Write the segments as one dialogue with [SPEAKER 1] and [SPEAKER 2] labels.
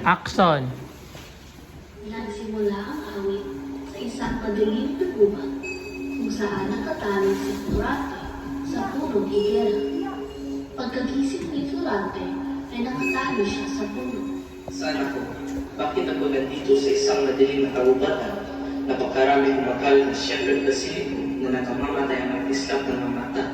[SPEAKER 1] Action!
[SPEAKER 2] Nagsimula ang awit sa isang madilim na gubat kung saan nakatali si Florante sa punong higera. Pagkagising ni Florante ay nakatali siya sa puno.
[SPEAKER 3] Sana ko, bakit ako nandito sa isang madilim na kagubatan? Napakarami kumakal ng shepherd basilico na nakamamatay ang mag-islap ng mga mata.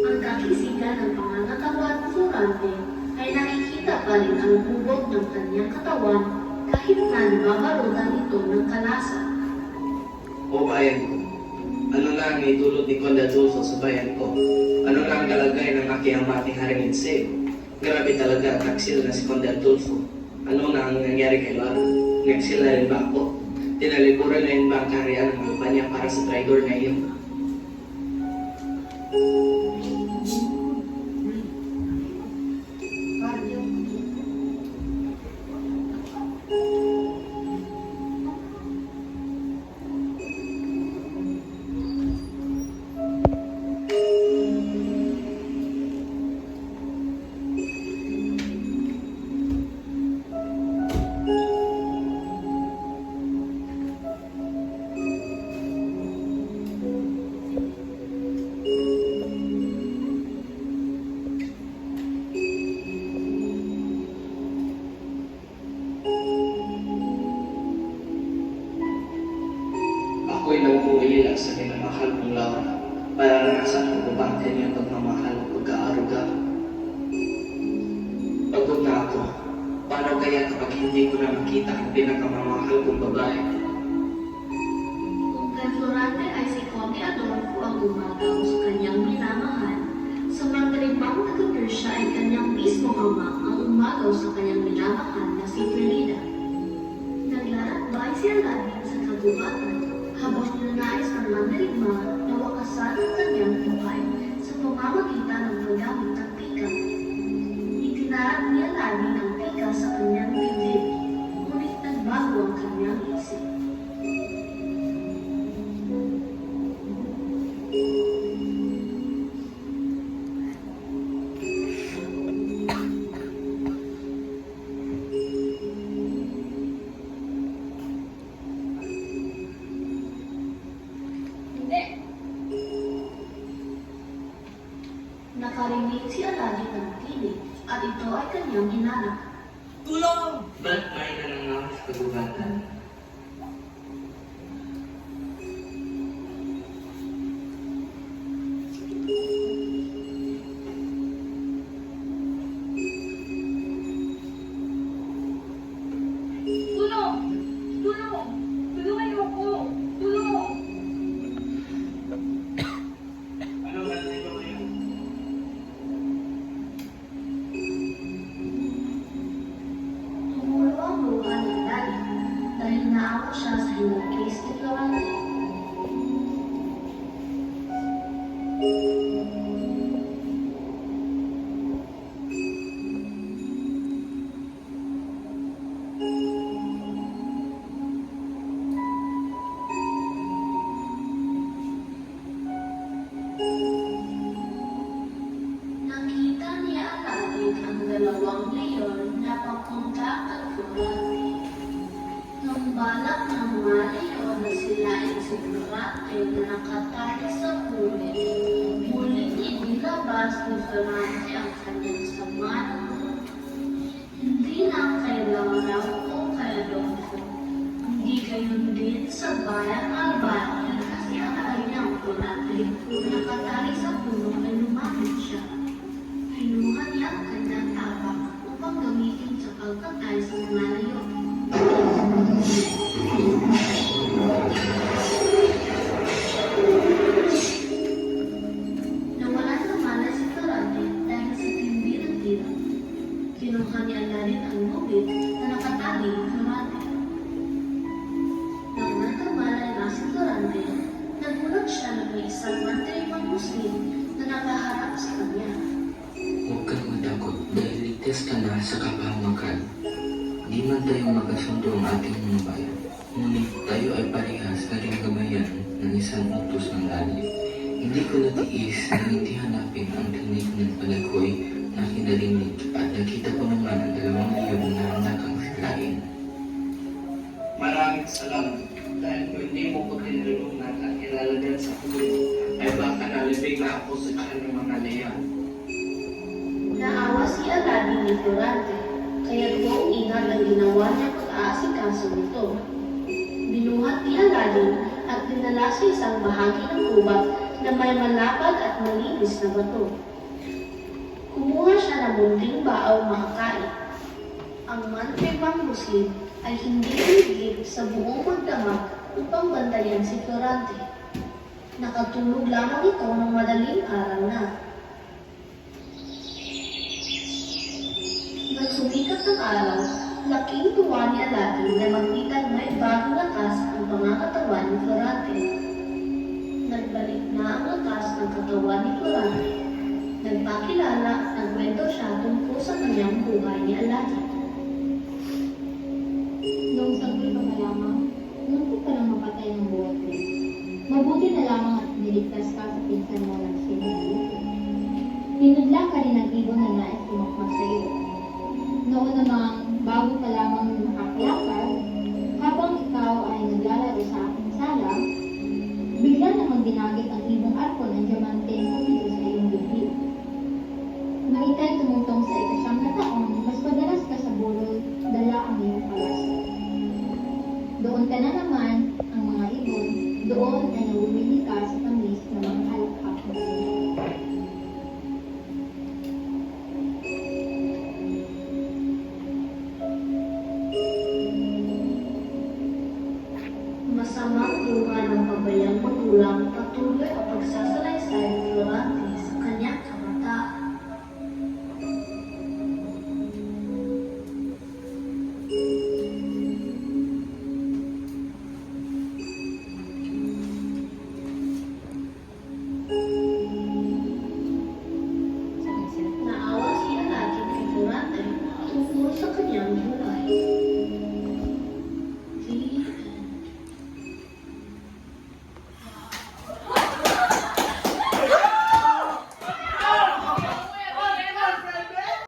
[SPEAKER 2] Ang kakisigan ng pangangatawan ni Florante ay nakikita pa rin ang bubog ng kanyang katawan kahit na nababarutan ito ng kalasa.
[SPEAKER 3] O bayan ko, ano na ang itulot ni Conde Adolfo sa bayan ko? Ano na ang kalagay ng aking amating Haring Inseo? Grabe talaga ang taksil na si Conde Adolfo. Ano na ang nangyari kay Laura? Nagsil na rin ba ako? Tinalikuran na rin ba ang kaharian ng Albania para sa traitor na iyon? Ako'y naumuwi sa minamahal kong Laura para naranasan ko ba ang kanyang pagmamahal o pag-aaruga. Pagod na ako. Paano kaya kapag hindi ko na makita ang pinakamamahal kong babae?
[SPEAKER 2] Kung kay Florante ay si Conde Adolfo ang gumagaw sa kanyang minamahal, sa mandaribang taga-Persia ay kanyang mismong ama ang umagaw sa kanyang minamahal na si Frida. Naglalakbay si Aladdin sa kagubatan habang ninanais ng mandarigma na wakasan ang kanyang buhay sa pamamagitan ng paggamit ng pika. Itinarap ni Aladdin ang pika sa kanyang bibig, ngunit nagbago ang kanyang isip. Nakarinig si Aladdin ng tinig at ito ay kanyang hinanap.
[SPEAKER 3] Tulong! Ba't may nanangaw sa kagubatan?
[SPEAKER 4] Tulong! Tulong! Tulungan niyo ako! Tulong!
[SPEAKER 3] Ano ba ito ngayon?
[SPEAKER 2] Tumulo ang luha ni Aladdin dahil naawa siya sa hinagkis ni Florante. Nakita ni Aladdin ang dalawang leyon na papunta kay Florante. Nang balak ng mga leyon na silain si Florante na nakatali sa puno, muling inilabas ni Florante ang kanyang sama ng loob. Hindi lang kay Laura o kay Adolfo, hindi gayon din sa bayan Albania kasi ang kanyang Florante kung nakatali sa puno ay lumapit siya. Kinuha niya ang kanyang tapak upang gamitin sa pagkatay sa mga leyon. Nawalan ng malay si Florante dahil sa tindi ng tira. Kinuha ni Aladdin ang nubit na nakatali ng Florante. Nang nagkamalay na si Florante, nagulat siya na may isang mandirigmang Muslim na nakaharap sa kanya.
[SPEAKER 5] Huwag kang matakot dahil ligtas ka na sa kapahamakan. Di man tayo magkasundo ang ating mga bayan, ngunit tayo ay parehas na rin gabayan ng isang utos ng langit. Hindi ko natiis na hindi hanapin ang tinig ng palagoy na kinarinig at nakita ko naman ang dalawang leon na nakang
[SPEAKER 3] salamat. Dahil kung hindi mo ko tinulungan at ilalagyan sa kulo, ay baka nalibig na ako sa tiyan ng mga leon.
[SPEAKER 2] Naawa si Aladdin ni Florante, kaya buong ingat ang ginawa niya pag-aasikaso nito. Binuhat ni Aladdin at dinala sa isang bahagi ng gubat na may malapad at malinis na bato. Kumuha siya ng munting baaw makakain. Ang mantribang Muslim ay hindi higit sa buong magdamag upang bantayan si Florante. Nakatulog lamang ito ng madaling araw na. Nang sumikat ng araw, laking tuwa ni Aladdin na makitang may bagong lakas ang pangangatawan ni Florante. Nagbalik na ang lakas ng katawan ni Florante. Nagpakilala, nagkwento siya tungkol sa kanyang buhay ni Aladdin.
[SPEAKER 1] Noong saglit pa lamang, nungkot ka lang mapatay ng buhay ko. Mabuti na lamang at niligtas ka sa pinsan mo ng sinabuto. Pinudlang ka rin ng ibon na nais tumakmas sa iyo. Noon namang, bago pa lamang